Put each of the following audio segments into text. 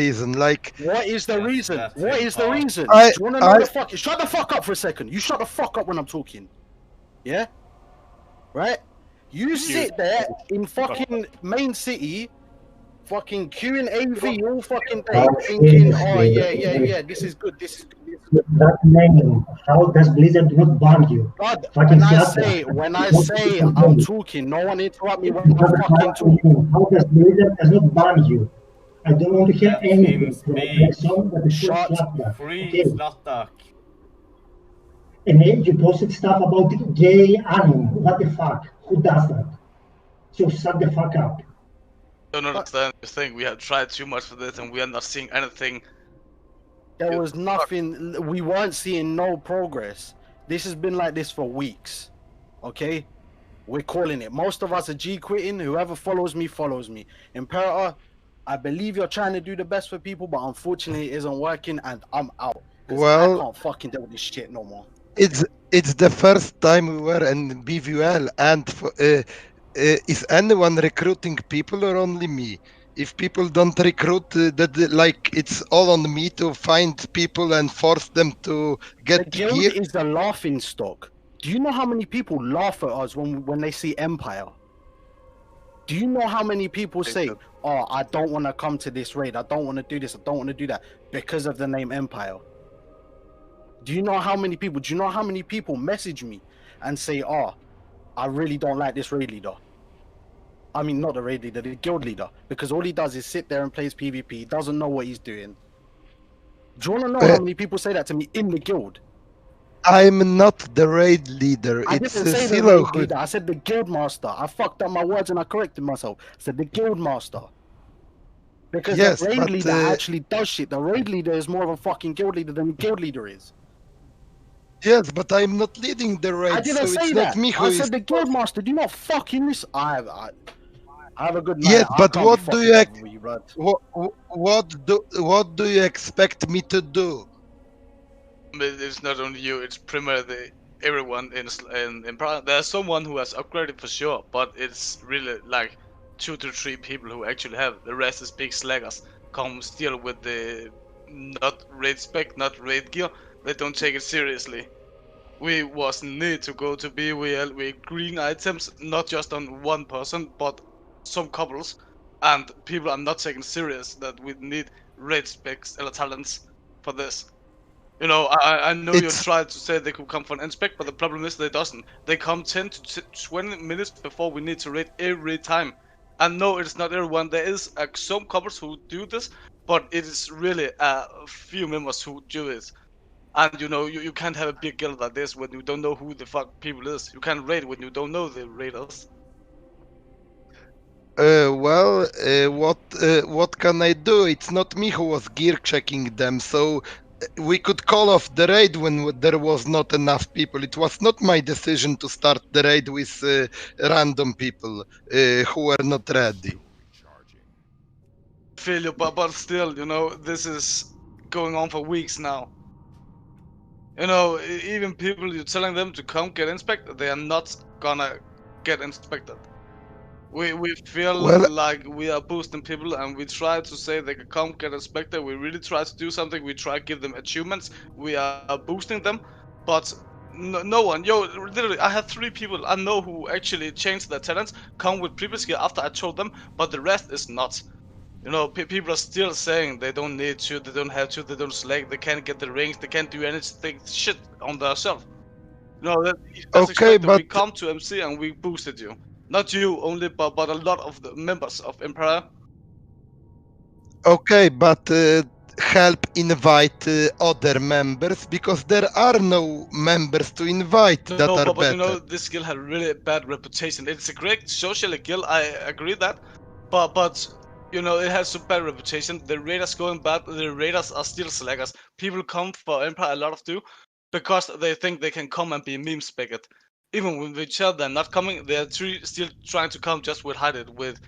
reason. Like, what is the reason? What is the reason? I- Do you want to know the fuck? Shut the fuck up for a second. You shut the fuck up when I'm talking. Yeah? Right? You sit there in fucking main city, fucking queuing AV all fucking day, thinking, oh yeah, this is good, this is good. That name, how does Blizzard not ban you? God, Fucking when I say I'm talking, no one interrupt me when I'm fucking talking. How does Blizzard does not ban you? I don't want to hear Let anything him from a speak. person that is Shut Slapback. Free Okay. Zlatak. And then you posted stuff about gay anime. What the fuck? Who does that? So shut the fuck up. Don't understand the thing. We have tried too much for this, and we are not seeing anything. There was nothing. We weren't seeing no progress. This has been like this for weeks. Okay? We're calling it. Most of us are G quitting. Whoever follows me, follows me. Imperator, I believe you're trying to do the best for people, but unfortunately it isn't working, and I'm out. Well, I can't fucking deal with this shit no more. it's the first time we were in BVL, and is anyone recruiting people or only me? If people don't recruit, like it's all on me to find people and force them to get The guild gear. is the laughing stock. Do you know how many people laugh at us when they see Empire? Do you know how many people say, oh, I don't want to come to this raid, I don't want to do this, I don't want to do that, because of the name Empire? Do you know how many people, message me and say, oh, I really don't like this raid leader? I mean, not the raid leader, the guild leader, because all he does is sit there and plays PvP, he doesn't know what he's doing. Do you want to know how many people say that to me in the guild? I'm not the raid leader. I It's didn't say the Silo raid who. leader, I said the guild master. I fucked up my words and I corrected myself. I said the guild master. Because Yes, the raid but, leader actually does shit. The raid leader is more of a fucking guild leader than the guild leader is. Yes, but I'm not leading the raid, I didn't so say it's that. not me who I is. said the guild master. Do you not fucking listen? I have a good night. Yes, but what do you what do you expect me to do? It's not only you; it's primarily everyone in Prague. There's someone who has upgraded for sure, but it's really like 2 to 3 people who actually have. The rest is big slaggers. Come still with the not raid spec, not raid gear. They don't take it seriously. We was need to go to BWL with green items, not just on one person, but some couples, and people are not taking serious that we need raid specs or talents for this. You know, I know you tried to say they could come for an inspect, but the problem is they doesn't. They come 10 to 20 minutes before we need to raid every time. And no, it's not everyone. There is some couples who do this, but it is really a few members who do it. And you know, you can't have a big guild like this when you don't know who the fuck people is. You can't raid when you don't know the raiders. What can I do? It's not me who was gear checking them, so we could call off the raid when there was not enough people. It was not my decision to start the raid with random people who were not ready. I feel you, but still, you know, this is going on for weeks now. You know, even people you're telling them to come get inspected, they are not gonna get inspected. We feel like we are boosting people, and we try to say they can come get inspected. We really try to do something. We try to give them achievements. We are boosting them, but no one. Yo, literally, I have 3 people I know who actually changed their talents, come with previous gear after I told them, but the rest is not. You know, people are still saying they don't need to, they don't have to, they don't select, they can't get the rings, they can't do anything shit on themselves. You know, that's expected. We come to MC and we boosted you. Not you only, but a lot of the members of Empire. Okay, but help invite other members, because there are no members to invite that are but better. You know, this guild had really bad reputation. It's a great social guild, I agree that, but you know, it has some bad reputation. The raiders going bad. The raiders are still slackers. People come for Empire a lot of do because they think they can come and be meme spected. Even when we tell them not coming, they're still trying to come just with hide it with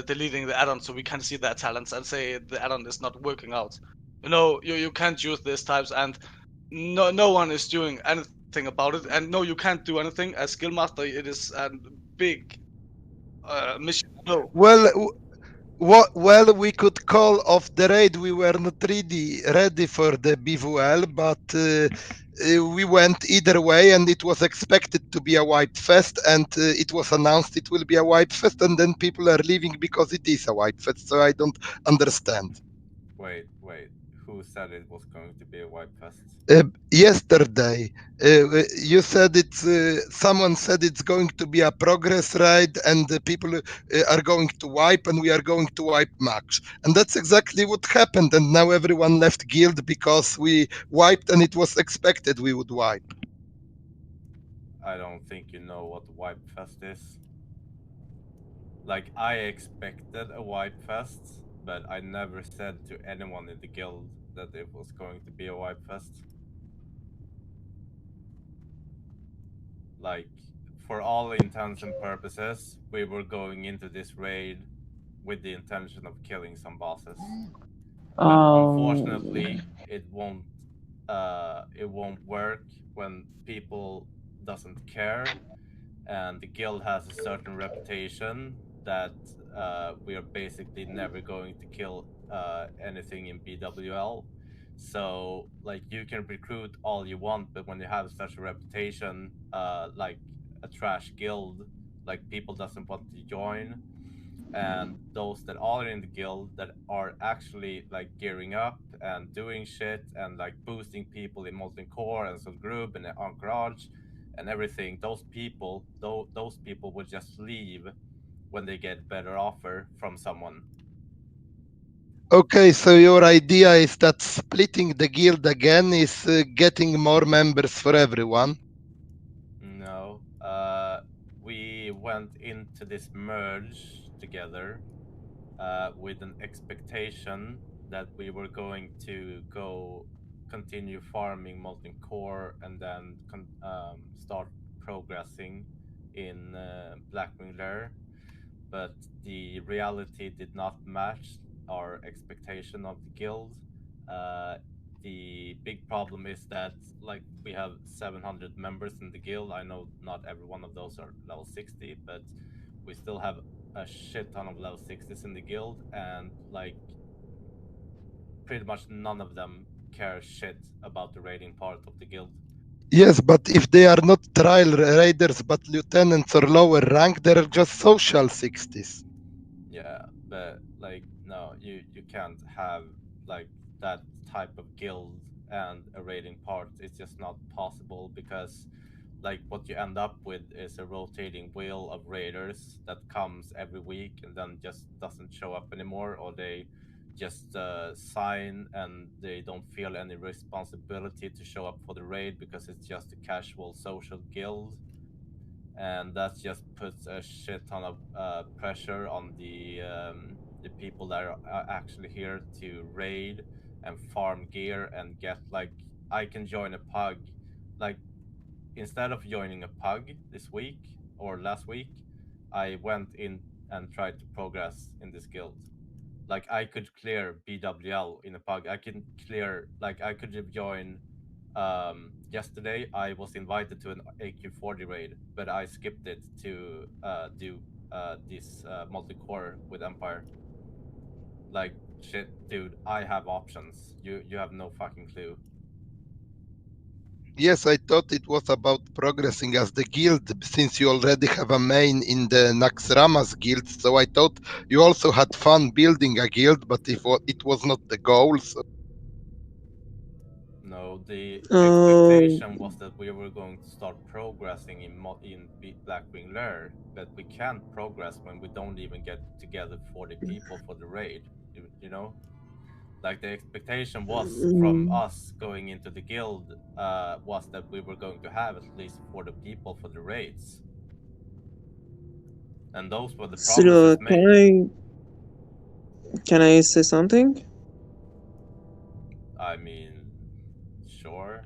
deleting the add-on so we can see their talents and say the add-on is not working out. You know, you can't use these types, and no one is doing anything about it. And no, you can't do anything as skill master. It is a big mission. No. Well, Well, we could call off the raid. We were not ready for the BVL, but we went either way, and it was expected to be a white fest, and it was announced it will be a white fest, and then people are leaving because it is a white fest. So I don't understand. Wait. Who said it was going to be a white fest? Yesterday, you said it's. Someone said it's going to be a progress raid, and the people are going to wipe, and we are going to wipe Max. And that's exactly what happened. And now everyone left guild because we wiped, and it was expected we would wipe. I don't think you know what wipe fest is. Like, I expected a wipe fest, but I never said to anyone in the guild that it was going to be a wipe fest. Like, for all intents and purposes, we were going into this raid with the intention of killing some bosses. But unfortunately, it won't work when people doesn't care, and the guild has a certain reputation that we are basically never going to kill anything in BWL. So, like, you can recruit all you want, but when you have such a reputation, like a trash guild, like, people doesn't want to join, and those that are in the guild that are actually like gearing up and doing shit and like boosting people in molten core and some group and encourage and everything, those people would just leave when they get better offer from someone. Okay, so your idea is that splitting the guild again is getting more members for everyone. No, we went into this merge together with an expectation that we were going to go continue farming molten core and then start progressing in Blackwing Lair, but the reality did not match our expectation of the guild. Uh, the big problem is that like we have 700 members in the guild. I know not every one of those are level 60, but we still have a shit ton of level 60s in the guild, and like pretty much none of them care shit about the raiding part of the guild. Yes, but if they are not trial raiders but lieutenants or lower rank, they're just social 60s. Yeah, but like no, you can't have like that type of guild and a raiding part. It's just not possible because like what you end up with is a rotating wheel of raiders that comes every week and then just doesn't show up anymore, or they just sign and they don't feel any responsibility to show up for the raid because it's just a casual social guild, and that just puts a shit ton of pressure on the people that are actually here to raid and farm gear and get like I can join a pug, like instead of joining a pug this week or last week, I went in and tried to progress in this guild. Like I could clear BWL in a pug. I can clear like I could have joined yesterday. I was invited to an AQ40 raid, but I skipped it to do this multi-core with Empire. Like shit, dude, I have options. You have no fucking clue. Yes, I thought it was about progressing as the guild, since you already have a main in the Naxxramas guild. So I thought you also had fun building a guild, but if it was not the goal, so No, the Um, expectation was that we were going to start progressing in Blackwing Lair, but we can't progress when we don't even get together 40 people for the raid. You know, like the expectation was from mm, us going into the guild was that we were going to have at least 40 people for the raids, and those were the so promises made. can I say something? I mean, sure.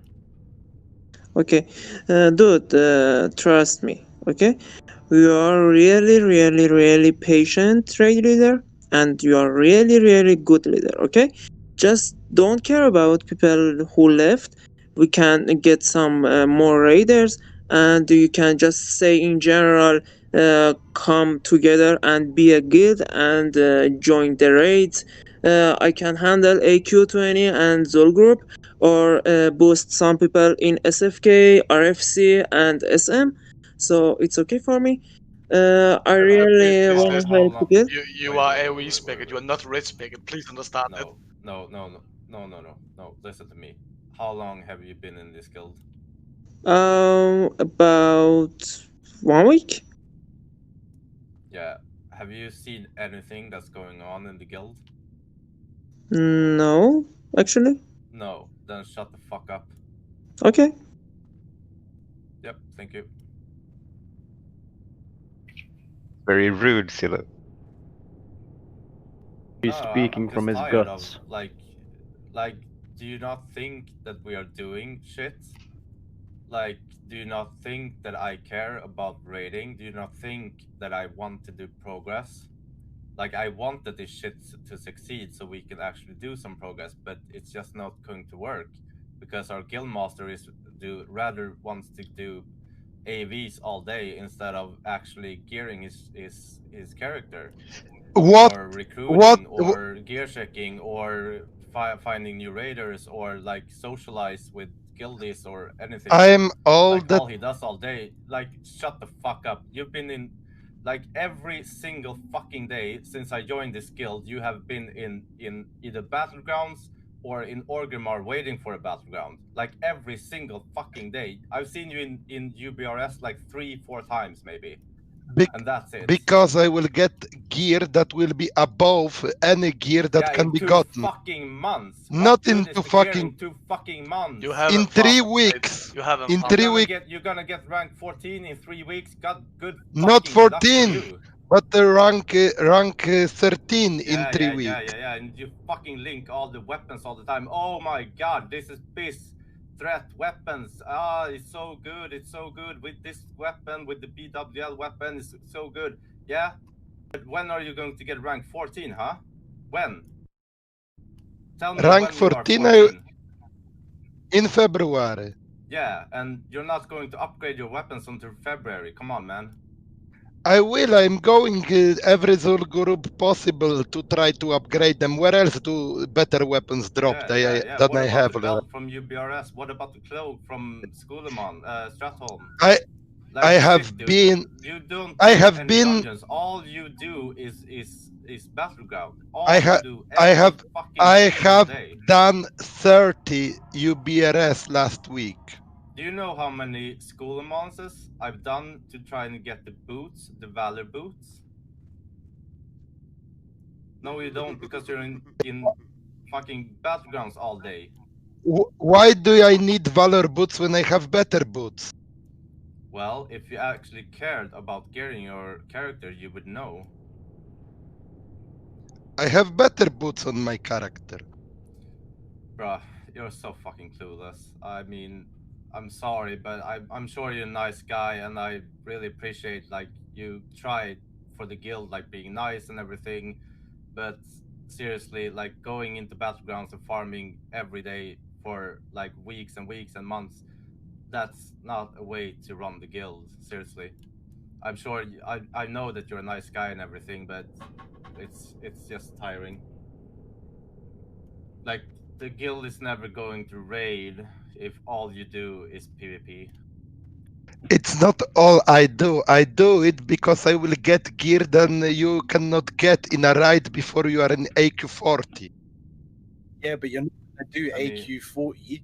Okay, dude, trust me. Okay, you are really, really, really patient trade leader, and you are really, really good leader. Okay, just don't care about people who left. We can get some more raiders, and you can just say in general come together and be a guild and join the raids. I can handle AQ20 and Zul group, or boost some people in SFK, RFC, and SM. So it's okay for me. I really Please want to listen. help the guild. You Wait, are wait, wait, AoE wait, wait, specked. wait, You are wait. not red specked. Please understand it. No. Listen to me. How long have you been in this guild? About 1 week. Yeah. Have you seen anything that's going on in the guild? No, actually. No. Then shut the fuck up. Okay. Yep. Thank you. Very rude, Silo. He's No, speaking I'm from just his tired guts. of like, do you not think that we are doing shit? Like, do you not think that I care about rating? Do you not think that I want to do progress? Like, I wanted this shit to succeed so we can actually do some progress, but it's just not going to work because our guild master rather wants to do AVs all day instead of actually gearing his character, What or what recruiting, or gear checking, or finding new raiders, or like socialize with guildies or anything. I'm all Like, that all he does all day. Like, shut the fuck up. You've been in, like, every single fucking day since I joined this guild, you have been in either battlegrounds or in Orgrimmar waiting for a battleground. Like, every single fucking day. I've seen you in UBRS like 3-4 times maybe, bec- and that's it. because I will get gear that will be above any gear that Yeah, can in be 2 gotten. fucking months. Not What in good is 2 the gear fucking. in 2 fucking months? You haven't In 3 found weeks. it. You haven't In found three it. weeks. You're gonna get rank 14 in 3 weeks. Got good Not fucking luck for 14, you. but the rank 13 in 3 weeks. Yeah. And you fucking link all the weapons all the time. Oh my god, this is piss. Threat weapons. It's so good. It's so good with this weapon, with the BWL weapon. It's so good. Yeah. But when are you going to get rank 14, huh? When? Tell me Rank when you are 14 14. in February. Yeah, and you're not going to upgrade your weapons until February. Come on, man. I will. I'm going every Zul group possible to try to upgrade them. Where else do better weapons drop Yeah. than What I about have the already? belt from UBRS? What about the cloak from Skuleman, Stratholm? I Like, have shit, dude. been. You don't I do have any been. dungeons. All you do is battleground. All I you have. do I every have. fucking I single have day. done 30 UBRS last week. Do you know how many Skulemanses I've done to try and get the boots, the Valor boots? No, you don't, because you're in fucking battlegrounds all day. Why do I need Valor boots when I have better boots? Well, if you actually cared about gearing your character, you would know. I have better boots on my character. Bruh, you're so fucking clueless. I mean, I'm sorry, but I'm sure you're a nice guy, and I really appreciate, like, you tried for the guild, like, being nice and everything, but seriously, like, going into battlegrounds and farming every day for, like, weeks and weeks and months, that's not a way to run the guild, seriously. I'm sure, I know that you're a nice guy and everything, but it's just tiring. Like, the guild is never going to raid if all you do is PvP. It's not all I do. I do it because I will get gear that you cannot get in a raid before you are in AQ 40. Yeah, but you're not gonna do I mean- AQ 40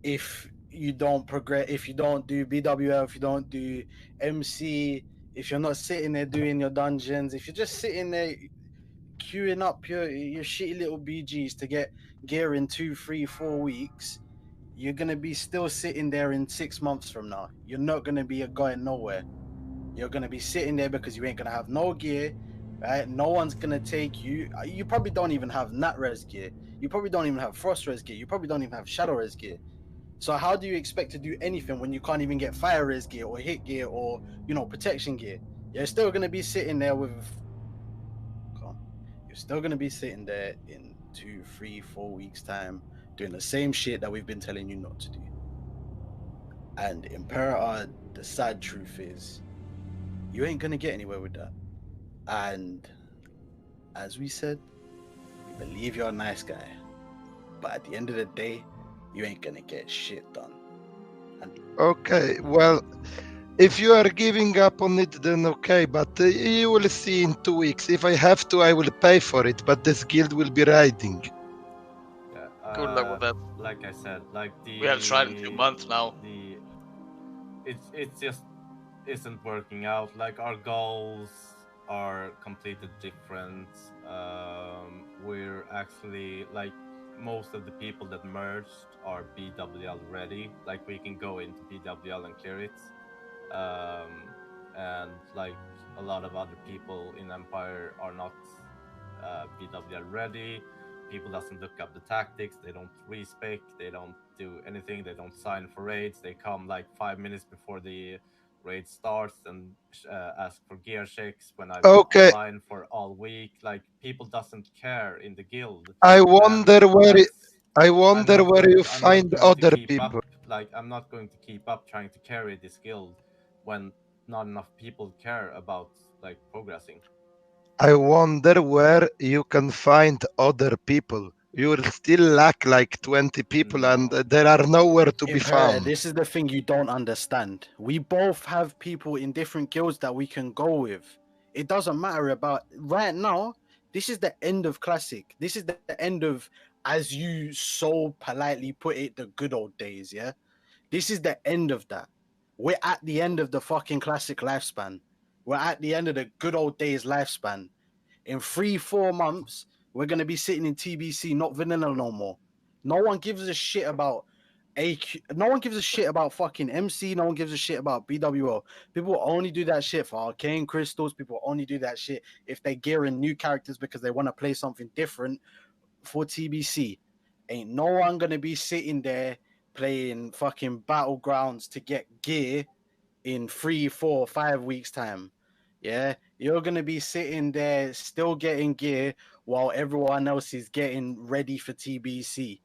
if you don't progress, if you don't do BWL, if you don't do MC, if you're not sitting there doing your dungeons, if you're just sitting there queuing up your shitty little BGs to get gear in 2, 3, 4 weeks, you're gonna be still sitting there in 6 months from now. You're not gonna be going nowhere. You're gonna be sitting there because you ain't gonna have no gear, right? No one's gonna take you. You probably don't even have Nat Res gear. You probably don't even have Frost Res gear. You probably don't even have Shadow Res gear. So how do you expect to do anything when you can't even get Fire Res gear or Hit gear or protection gear? You're still gonna be sitting there with. You're still gonna be sitting there in 2, 3, 4 weeks time doing the same shit that we've been telling you not to do. And Imperator, the sad truth is, You ain't gonna get anywhere with that. And as we said, we believe you're a nice guy, but at the end of the day, you ain't gonna get shit done. And Okay, well, if you are giving up on it, then okay, but you will see in 2 weeks. If I have to, I will pay for it, but this guild will be riding. Yeah, Good luck with that. Like I said, like We have tried in 2 months now. It's just isn't working out. Like our goals are completely different. We're actually like most of the people that merged are BWL ready. Like we can go into BWL and clear it. And like a lot of other people in Empire are not BWL ready. People doesn't look up the tactics, they don't respec, they don't do anything, they don't sign for raids, they come like 5 minutes before the raid starts and ask for gear checks when I've Okay. been online for all week. Like people doesn't care in the guild. I wonder where you I'm find not going to other keep people. up. Like I'm not going to keep up trying to carry this guild when not enough people care about like progressing. I wonder where you can find other people. You will still lack like 20 people, and there are nowhere to be Imperator, found. this is the thing you don't understand. We both have people in different guilds that we can go with. It doesn't matter about right now. This is the end of Classic. This is the end of, as you so politely put it, the good old days. Yeah, this is the end of that. We're at the end of the fucking Classic lifespan. We're at the end of the good old days lifespan. In 3-4 months, we're gonna be sitting in TBC, not vanilla no more. No one gives a shit about AQ. No one gives a shit about fucking MC. No one gives a shit about BWO. People will only do that shit for arcane crystals. People will only do that shit if they gear in new characters because they want to play something different for TBC. Ain't no one gonna be sitting there playing fucking battlegrounds to get gear in 3, 4, 5 weeks time. Yeah, you're gonna be sitting there still getting gear while everyone else is getting ready for TBC.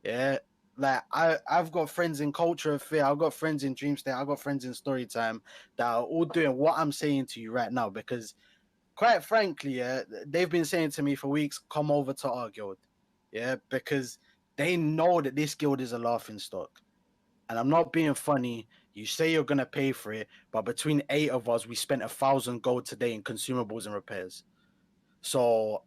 Yeah, like I've got friends in Culture of Fear, I've got friends in Dream State, I've got friends in Storytime that are all doing what I'm saying to you right now because, quite frankly, yeah, they've been saying to me for weeks, come over to our guild, yeah, because they know that this guild is a laughing stock. And I'm not being funny. You say you're gonna pay for it, but between 8 of us, we spent 1,000 gold today in consumables and repairs. So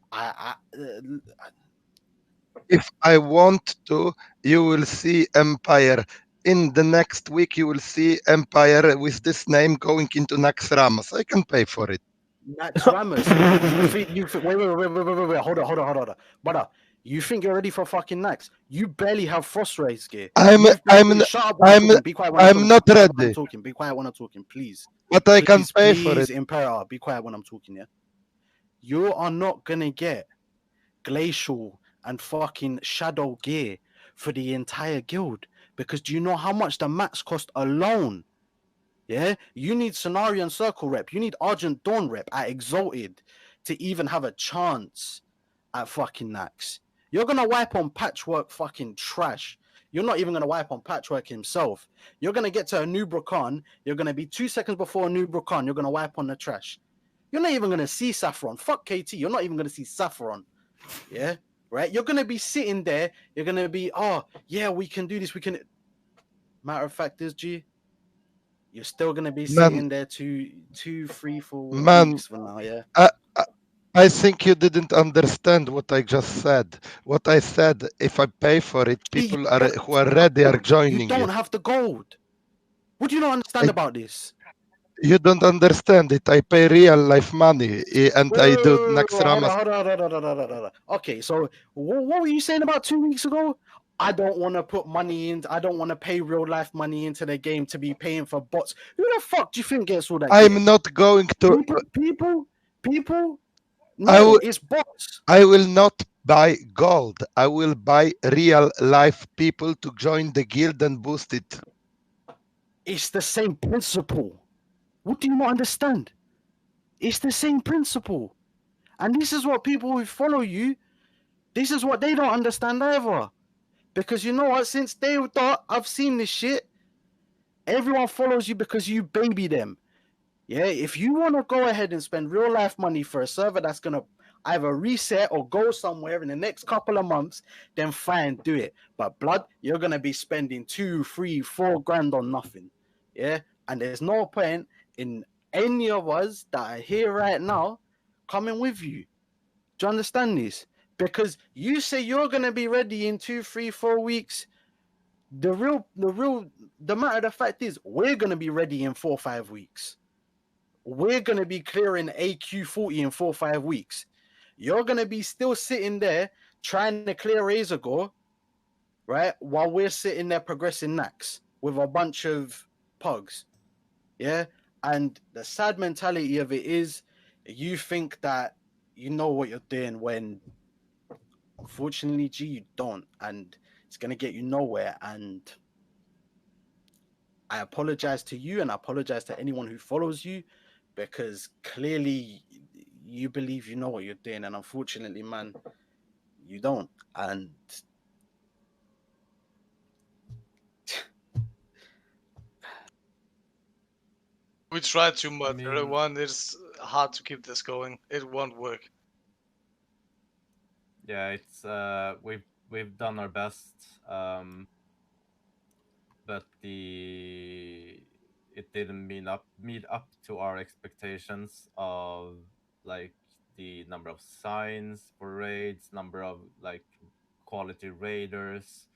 If I want to, you will see Empire. In the next week, you will see Empire with this name going into Naxxramas. I can pay for it. Naxxramas, wait, hold on. Brother, you think you're ready for fucking Nax? You barely have Frost Race gear. Shut up when I'm talking. Be quiet when I'm talking. not ready. Be quiet when I'm talking, please. But I can pay for Please, it. Imperator, be quiet when I'm talking, yeah? You are not gonna get glacial and fucking shadow gear for the entire guild because do you know how much the max cost alone? Yeah, you need Scenario and Circle rep, you need Argent Dawn rep at Exalted to even have a chance at fucking Nax. You're gonna wipe on Patchwork fucking trash. You're not even gonna wipe on Patchwork himself. You're gonna get to a new Khan. You're gonna be 2 seconds before a new Khan. You're gonna wipe on the trash. You're not even gonna see Saffron. Fuck KT. You're not even gonna see Saffron. Yeah, right. You're gonna be sitting there. You're gonna be, oh yeah, we can do this. We can. Matter of fact is, G, you're still gonna be sitting there 2, 3, 4 weeks from now. Yeah. I think you didn't understand what I just said. What I said, if I pay for it, people who are ready are joining you. Don't have the gold. What do you not understand about this? You don't understand it. I pay real life money and I do Naxxramas. Hold on. Okay, so what were you saying about 2 weeks ago? I don't want to put money in. I don't want to pay real life money into the game to be paying for bots. Who the fuck do you think gets all that? I'm not going to. People. No, it's bots. I will not buy gold. I will buy real life people to join the guild and boost it. It's the same principle. What do you not understand? It's the same principle. And this is what people who follow you, this is what they don't understand either. Because you know what? Since day dot, I've seen this shit. Everyone follows you because you baby them. Yeah, if you want to go ahead and spend real life money for a server that's gonna either reset or go somewhere in the next couple of months, then fine, do it. But blood, you're gonna be spending 2, 3, 4 grand on nothing. Yeah, and there's no point in any of us that are here right now coming with you. Do you understand this? Because you say you're gonna be ready in 2, 3, 4 weeks. The matter of the fact is, we're gonna be ready in 4, 5 weeks. We're going to be clearing AQ40 in 4, 5 weeks. You're going to be still sitting there trying to clear Razor, right? While we're sitting there progressing Nax with a bunch of pugs. Yeah. And the sad mentality of it is you think that you know what you're doing when unfortunately, G, you don't. And it's going to get you nowhere. And I apologize to you and I apologize to anyone who follows you because clearly you believe you know what you're doing, and unfortunately, man, you don't. And We try too I much, mean, everyone. It's hard to keep this going. It won't work. yeah, it's we've done our best, but the it didn't meet up to our expectations of like the number of signs for raids, number of like quality raiders,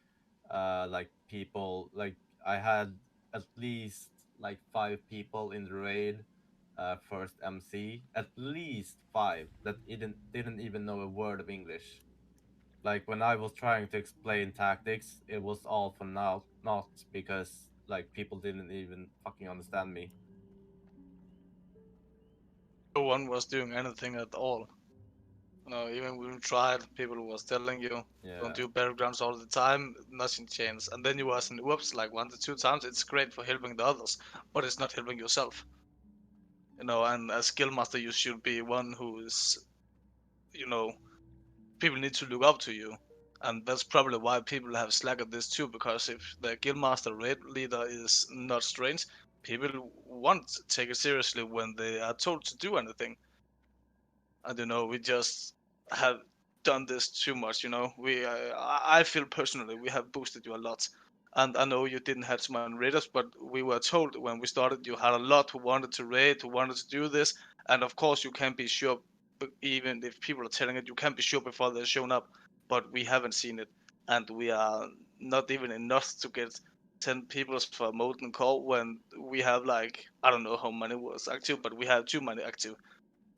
like people like I had at least like 5 people in the raid, first MC, at least 5 that didn't even know a word of English. Like when I was trying to explain tactics, it was all for now, not because like people didn't even fucking understand me. No one was doing anything at all. Even when we tried, people was telling you don't Yeah, do battlegrounds all the time, nothing changed. And then you was in whoops like 1 to 2 times. It's great for helping the others, but it's not helping yourself. And as skill master, you should be one who is, you know, people need to look up to you. And that's probably why people have slack at this too, because if the guildmaster raid leader is not strange, people won't take it seriously when they are told to do anything. And we just have done this too much. I feel personally we have boosted you a lot, and I know you didn't have so many raiders, but we were told when we started you had a lot who wanted to raid, who wanted to do this, and of course you can't be sure, even if people are telling it, you can't be sure before they're shown up. But we haven't seen it, and we are not even enough to get 10 people for molten core when we have like I don't know how many was active, but we have too many active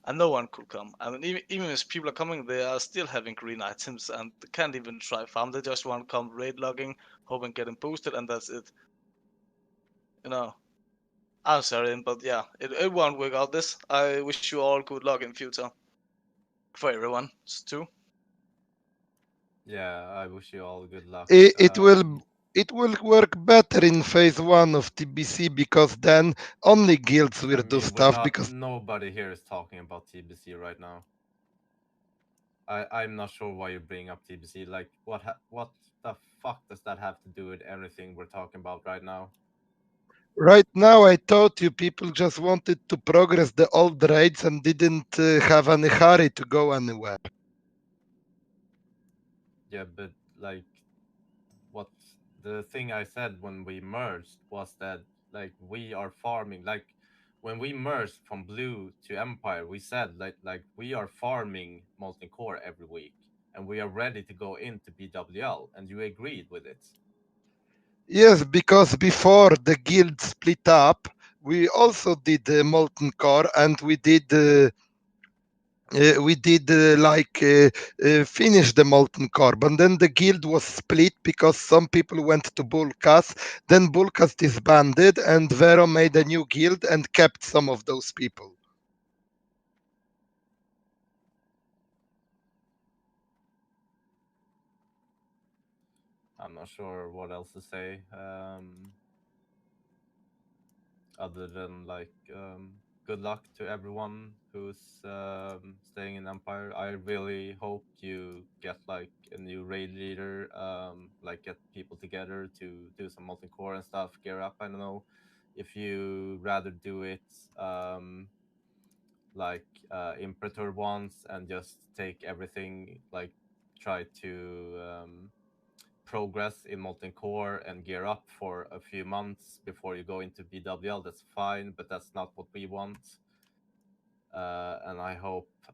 and no one could come. I mean, even if people are coming, they are still having green items and they can't even try farm. They just want to come raid logging, hoping getting boosted, and that's it. You know. I'm sorry, but yeah, it won't work out. This. I wish you all good luck in future. For everyone too. yeah. I wish you all good luck. It will work better in phase one of TBC because then only guilds I will do mean, we're stuff not. because Nobody here is talking about TBC right now. I'm not sure why you bring up TBC. Like, what the fuck does that have to do with anything we're talking about right now? right now I thought you people just wanted to progress the old raids and didn't have any hurry to go anywhere. Yeah, but like, what the thing I said when we merged was that like we are farming. Like when we merged from blue to empire, we said like we are farming molten core every week and we are ready to go into BWL, and you agreed with it. Yes, because before the guild split up, we also did molten core and we did finish the molten core, but then the guild was split because some people went to Bulkas. Then Bulkas disbanded, and Vero made a new guild and kept some of those people. I'm not sure what else to say. Other than like good luck to everyone who's staying in empire. I really hope you get like a new raid leader, like get people together to do some molten core and stuff, gear up. I don't know if you rather do it like Imperator wants and just take everything, like try to progress in Molten Core and gear up for a few months before you go into BWL, that's fine, but that's not what we want. And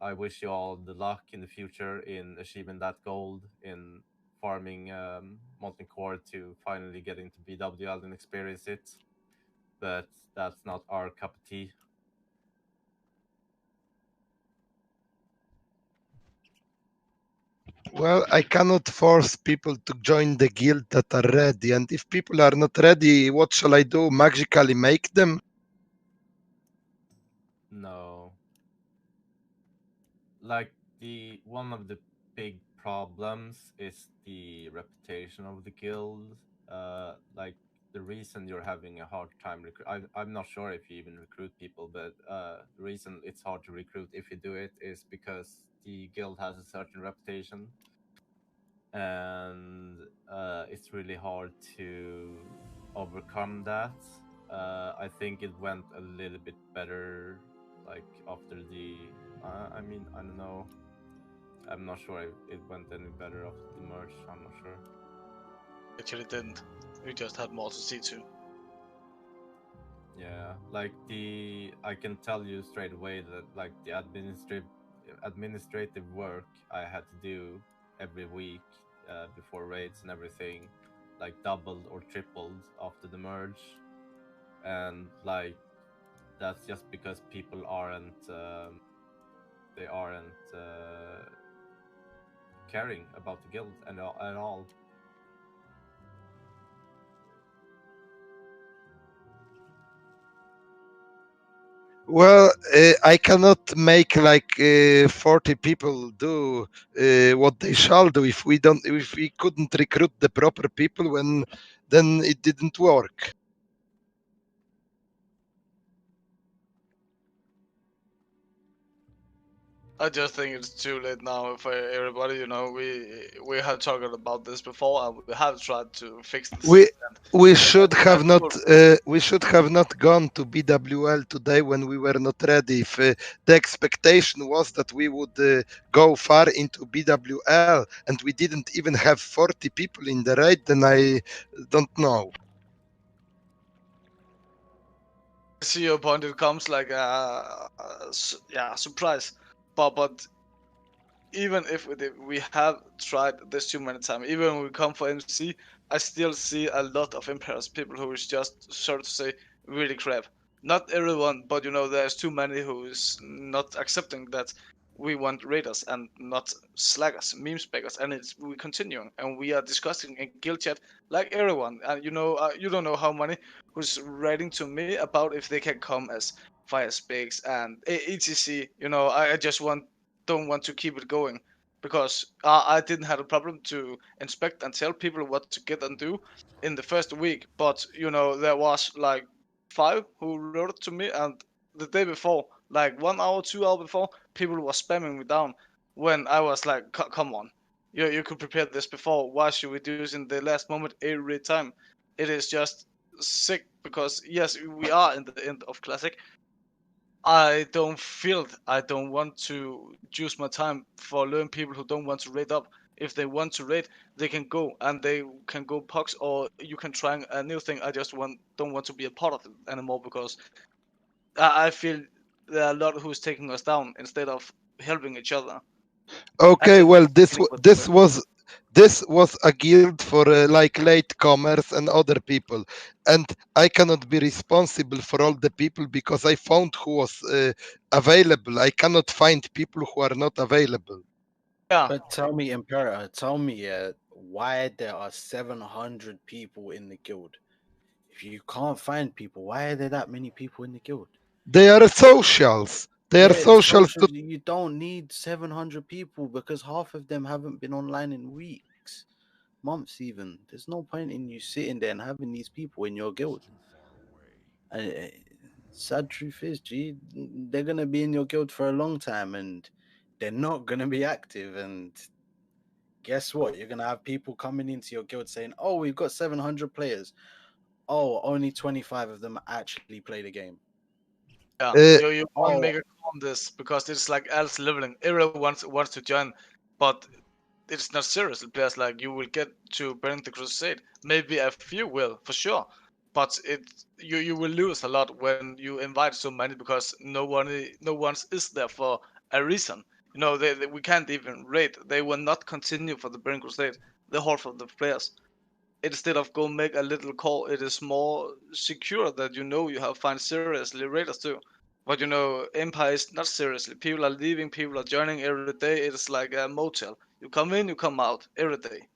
I wish you all the luck in the future in achieving that goal in farming Molten Core to finally get into BWL and experience it. But that's not our cup of tea. Well, I cannot force people to join the guild that are ready, and if people are not ready, what shall I do? Magically make them? No. Like the one of the big problems is the reputation of the guild. Like the reason you're having a hard time I'm not sure if you even recruit people, but the reason it's hard to recruit if you do it is because the guild has a certain reputation, and it's really hard to overcome that. I think it went a little bit better, like after the. I mean, I don't know. I'm not sure if it went any better after the merge. I'm not sure. Actually, didn't. We just had more to see to. Yeah, like I can tell you straight away that like the administrative work I had to do every week before raids and everything, like doubled or tripled after the merge, and like that's just because people aren't they aren't caring about the guild at all. Well, I cannot make like 40 people do what they shall do if we couldn't recruit the proper people when then it didn't work. I just think it's too late now for everybody. You know, we have talked about this before, and we have tried to fix this. We we should and have not cool. we should have not gone to BWL today when we were not ready. If the expectation was that we would go far into BWL and we didn't even have 40 people in the raid, then I don't know. I see your point. It comes like yeah, surprise, but even if we have tried this too many times, even when we come for MC, I still see a lot of impressed people who is just, so to say, really crap. Not everyone, but you know, there's too many who is not accepting that we want raiders and not slackers, meme speckers, and we continuing and we are discussing in guild chat like everyone. And you know, you don't know how many who's writing to me about if they can come as fire speaks and etc. You know, I just don't want to keep it going because I didn't have a problem to inspect and tell people what to get and do in the first week. But you know, there was like 5 who wrote to me, and the day before, like 1 hour, 2 hour before, people were spamming me down when I was like, "Come on, you could prepare this before. Why should we do this in the last moment every time?" It is just sick because yes, we are in the end of classic. I don't want to use my time for learn people who don't want to raid up. If they want to raid, they can go and they can go pucks or you can try a new thing. I just don't want to be a part of it anymore because I feel there are a lot who's taking us down instead of helping each other. Okay, It's well, feeling what the way. this was a guild for like latecomers and other people, and I cannot be responsible for all the people because I found who was available. I cannot find people who are not available. Yeah, But tell me, Imperator, tell me why there are 700 people in the guild. If you can't find people, why are there that many people in the guild? They are socials. They are Yeah, socials to. socials, you don't need 700 people because half of them haven't been online in weeks, months even. There's no point in you sitting there and having these people in your guild. And sad truth is, G, they're gonna be in your guild for a long time and they're not gonna be active. And guess what? You're gonna have people coming into your guild saying, "Oh, we've got 700 players. oh, only 25 of them actually play the game. Yeah, Uh, you want to Oh, make a call on this because it's like else leveling. Everyone wants to join, but it's not serious. Players like you will get to burn the crusade. Maybe a few will for sure, but you will lose a lot when you invite so many because no one is there for a reason. You know, we can't even rate. They will not continue for the burn crusade. The whole of the players. Instead of go make a little call, it is more secure that you know you have find seriously raiders too. But you know, Empire is not seriously. People are leaving, people are joining every day. It is like a motel. You come in, you come out every day.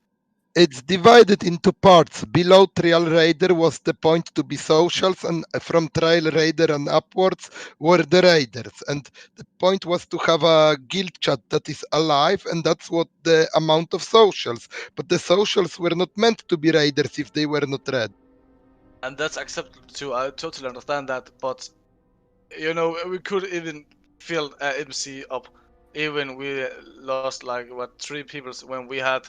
it's divided into parts. Below Trial Raider was the point to be socials, and from Trial Raider and upwards were the raiders. And the point was to have a guild chat that is alive, and that's what the amount of socials. But the socials were not meant to be raiders if they were not red. And that's acceptable too. I totally understand that. But you know, we could even fill MC up. Even we lost like what 3 people when we had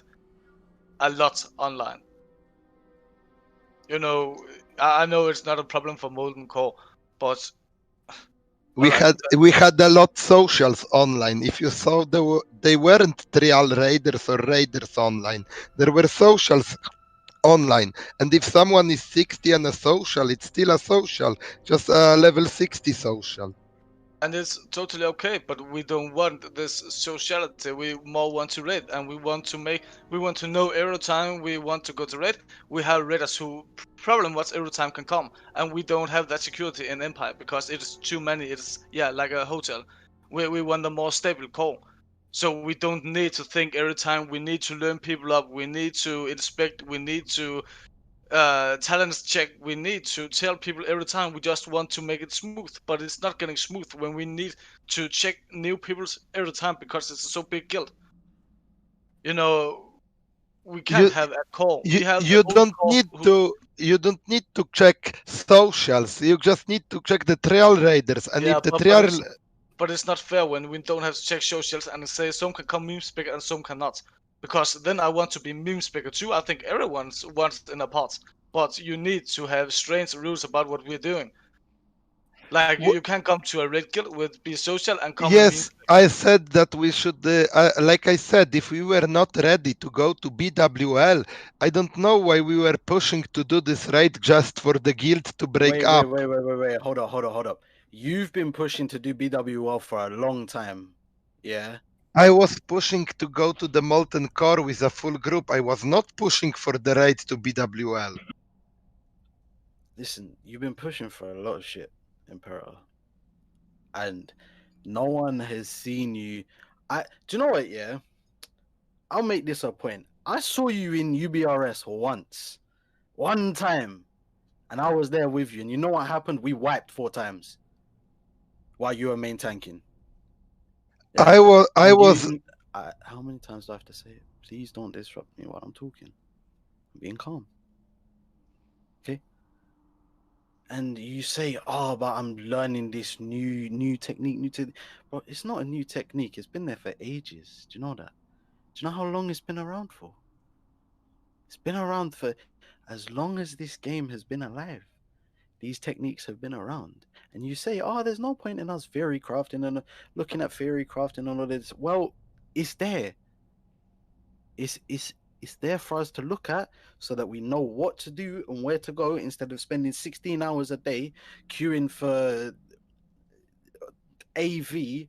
a lot online. You know, I know it's not a problem for Molten Core, but We alright. had a lot socials online. If you saw they weren't trial raiders or raiders online. There were socials online. And if someone is 60 and a social, it's still a social, just a level 60 social. And it's totally okay, but we don't want this sociality. We more want to raid, and we want to know every time we want to go to raid. We have raiders who problem was every time can come, and we don't have that security in Empire because it is too many. It's like a hotel. We want a more stable core, so we don't need to think every time. We need to learn people up. We need to inspect. We need to talents check. We need to tell people every time. We just want to make it smooth, but it's not getting smooth when we need to check new people's every time because it's a so big guild. You know, we can't You have a call. you We have the you old don't call need who, to you don't need to check socials. You just need to check the trial raiders. And yeah, if the but trial it's not fair when we don't have to check socials and say some can come meme speaker and some cannot. Because then I want to be meme speaker too. I think everyone's wants in a part, but you need to have strange rules about what we're doing. Like you can't come to a red guild with be social and come and meme. Yes, I said that we should, like I said, if we were not ready to go to BWL, I don't know why we were pushing to do this raid just for the guild to break up. Wait. Hold up. You've been pushing to do BWL for a long time. Yeah. I was pushing to go to the Molten Core with a full group. I was not pushing for the raid to BWL. Listen, you've been pushing for a lot of shit, Imperator. And no one has seen you. Do you know what, yeah? I'll make this a point. I saw you in UBRS once. One time. And I was there with you. And you know what happened? We wiped 4 times while you were main tanking. Yeah? I was How many times do I have to say it? Please don't disrupt me while I'm talking. I'm being calm. Okay? And you say, oh, but I'm learning this new technique, But it's not a new technique. It's been there for ages. Do you know that? Do you know how long it's been around for? It's been around for as long as this game has been alive. These techniques have been around. And you say, oh, there's no point in us theory crafting and looking at theory crafting and all of this. Well, it's there. It's there for us to look at so that we know what to do and where to go instead of spending 16 hours a day queuing for AV,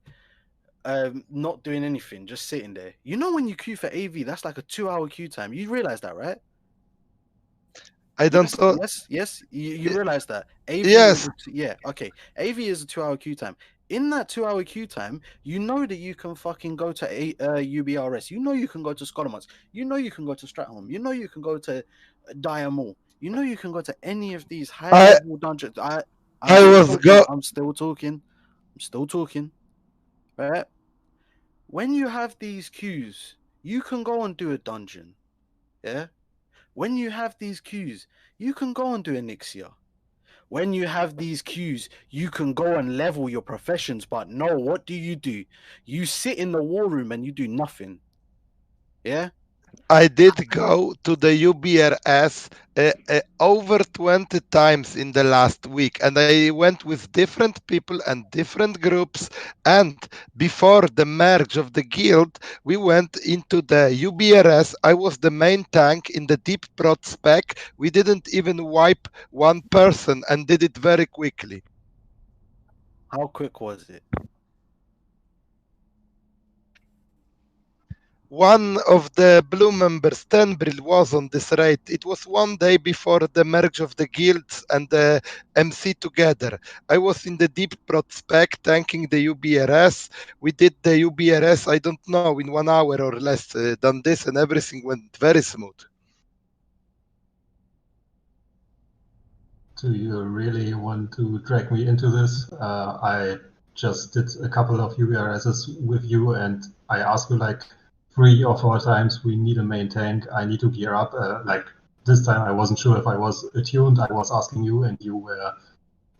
not doing anything, just sitting there. You know, when you queue for AV, that's like a 2-hour queue time. You realize that, right? I don't Yes. You realize that AV Yes. okay. AV is a 2-hour queue time. In that 2-hour queue time, you know that you can fucking go to UBRS. You know you can go to Scholomons. You know you can go to Stratholme. You know you can go to Diamond. You know you can go to any of these high level dungeons. I'm still talking. Right? When you have these queues, you can go and do a dungeon. Yeah? When you have these queues, you can go and do an Elixir. When you have these queues, you can go and level your professions. But no, what do? You sit in the war room and you do nothing. Yeah? I did go to the UBRS over 20 times in the last week, and I went with different people and different groups. And before the merge of the guild, we went into the UBRS. I was the main tank in the deep prot spec. We didn't even wipe one person and did it very quickly. How quick was it? One of the blue members, Tenbril, was on this raid. It was one day before the merge of the guilds and the MC together. I was in the deep prot spec tanking the UBRS. We did the UBRS, I don't know, in 1 hour or less than this, and everything went very smooth. Do you really want to drag me into this? I just did a couple of URSs with you, and I asked you like 3 or 4 times, we need a main tank, I need to gear up. Like this time, I wasn't sure if I was attuned. I was asking you, and you were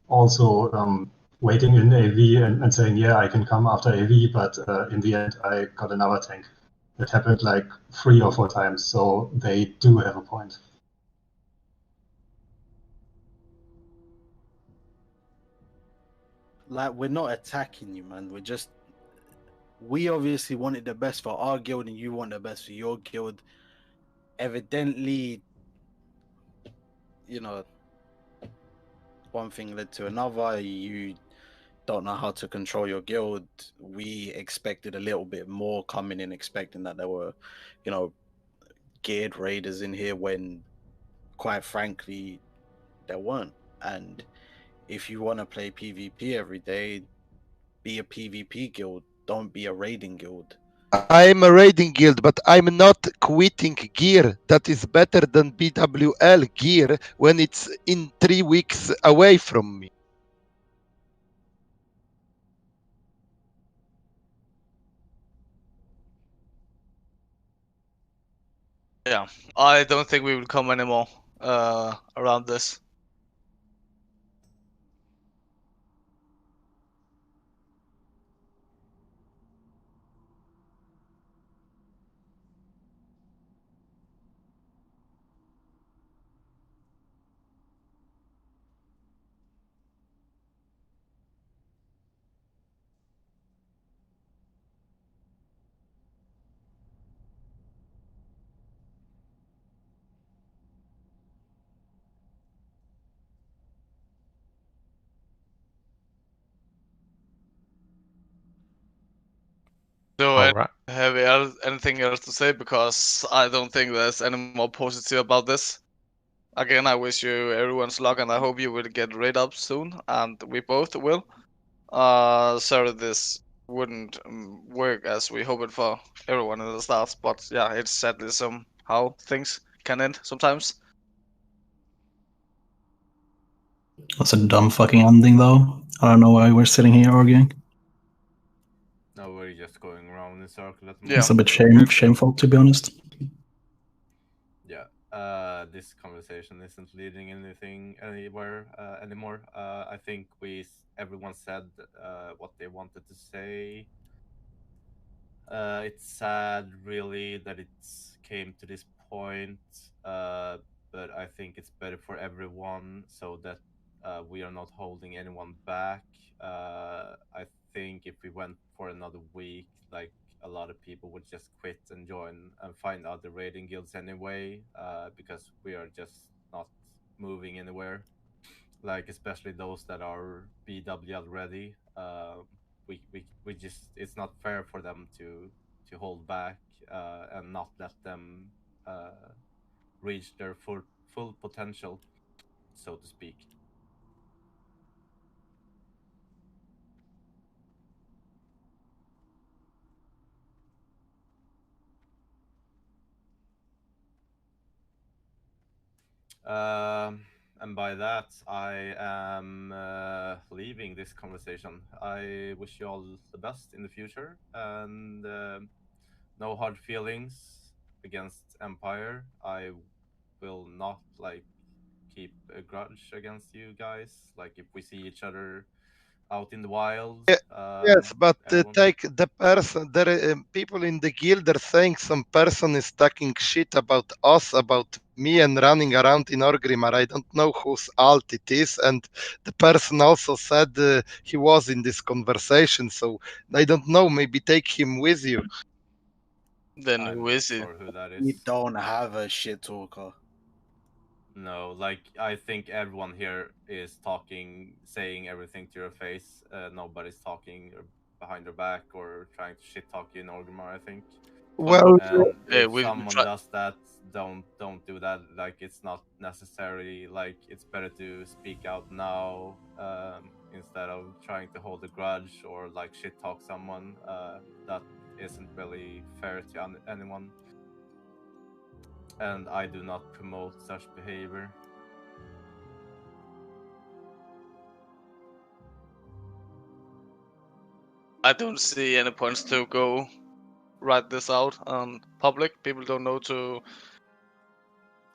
also waiting in AV and saying, yeah, I can come after AV, but in the end, I got another tank. It happened like 3 or 4 times, so they do have a point. Like, we're not attacking you, man. We obviously wanted the best for our guild, and you want the best for your guild. Evidently, you know, one thing led to another. You don't know how to control your guild. We expected a little bit more coming in, expecting that there were, geared raiders in here when, quite frankly, there weren't. And if you want to play PvP every day, be a PvP guild. Don't be a raiding guild. I'm a raiding guild, but I'm not quitting gear that is better than BWL gear when it's in 3 weeks away from me. Yeah, I don't think we will come anymore around this. So, All right. have you anything else to say? Because I don't think there's any more positive about this. Again, I wish you everyone's luck, and I hope you will get raid up soon, and we both will. Sorry this wouldn't work as we hoped for everyone in the start, but yeah, it's sadly somehow things can end sometimes. That's a dumb fucking ending, though. I don't know why we're sitting here arguing. No, we're just going around in a circle at the Yeah. It's moment. a bit shameful, to be honest. Yeah. This conversation isn't leading anything anywhere anymore. I think everyone said what they wanted to say. It's sad, really, that it's came to this point. But I think it's better for everyone so that we are not holding anyone back. I think if we went for another week, like a lot of people would just quit and join and find other raiding guilds anyway, because we are just not moving anywhere. Like especially those that are BW already. We just it's not fair for them to hold back and not let them reach their full potential, so to speak. And by that, I am leaving this conversation. I wish you all the best in the future, and no hard feelings against Empire. I will not keep a grudge against you guys. Like if we see each other out in the wild. Yes, but everyone- take the person. There, people in the guild are saying some person is talking shit about us, about me, and running around in Orgrimmar. I don't know whose alt it is, and the person also said he was in this conversation. So I don't know. Maybe take him with you. Then I'm who not is he? sure who that We is. don't have a shit talker. No, like I think everyone here is talking, saying everything to your face. Nobody's talking behind your back or trying to shit talk you in Orgrimmar, I think. Well, And Yeah, if we someone try. does that, don't do that. Like it's not necessary. Like it's better to speak out now instead of trying to hold a grudge or like shit talk someone. That isn't really fair to anyone. And I do not promote such behavior. I don't see any points to go write this out on public. People don't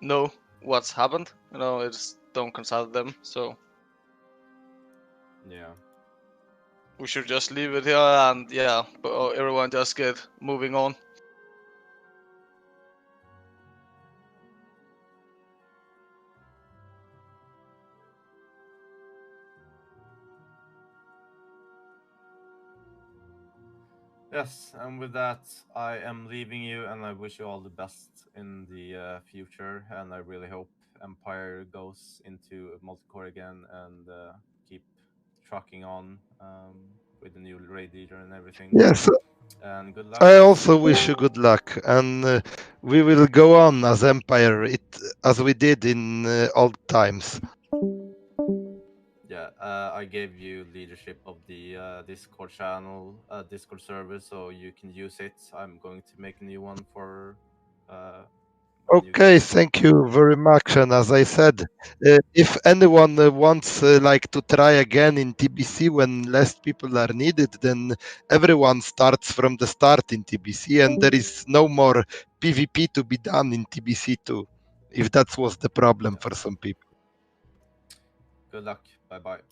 know what's happened. You know, it's don't consult them. So Yeah. we should just leave it here and yeah, everyone just get moving on. Yes, and with that, I am leaving you, and I wish you all the best in the future. And I really hope Empire goes into multicore again and keep trucking on with the new raid leader and everything. yes. And good luck. I also wish you good luck, and we will go on as Empire, as we did in old times. Yeah, I gave you leadership of the Discord channel, Discord server, so you can use it. I'm going to make a new one for. Okay, thank you very much. And as I said, if anyone wants like to try again in TBC when less people are needed, then everyone starts from the start in TBC, and there is no more PvP to be done in TBC too, if that was the problem for some people. Good luck. Bye bye.